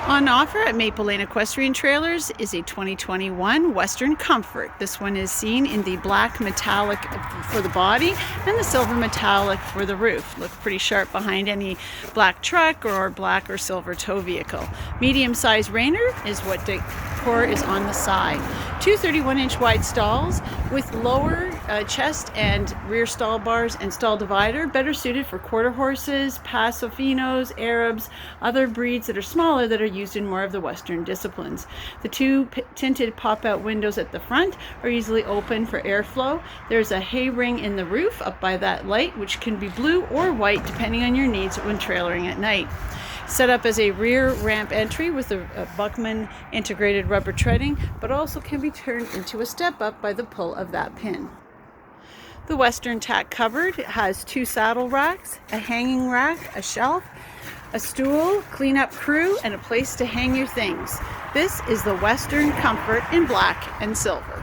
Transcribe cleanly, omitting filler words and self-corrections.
On offer at Maple Lane Equestrian Trailers is a 2021 Western Comfort. This one is seen in the black metallic for the body and the silver metallic for the roof. Look pretty sharp behind any black truck or black or silver tow vehicle. Medium-sized Rainer is what decor is on the side. Two 31-inch wide stalls with lower chest and rear stall bars and stall divider, better suited for quarter horses, Paso Finos, Arabs, other breeds that are smaller that are used in more of the Western disciplines. The two tinted pop-out windows at the front are easily open for airflow. There's a hay ring in the roof up by that light, which can be blue or white depending on your needs when trailering at night. Set up as a rear ramp entry with a Buckman integrated rubber treading, but also can be turned into a step up by the pull of that pin. The Western Tack cupboard has two saddle racks, a hanging rack, a shelf, a stool, cleanup crew, and a place to hang your things. This is the Western Comfort in black and silver.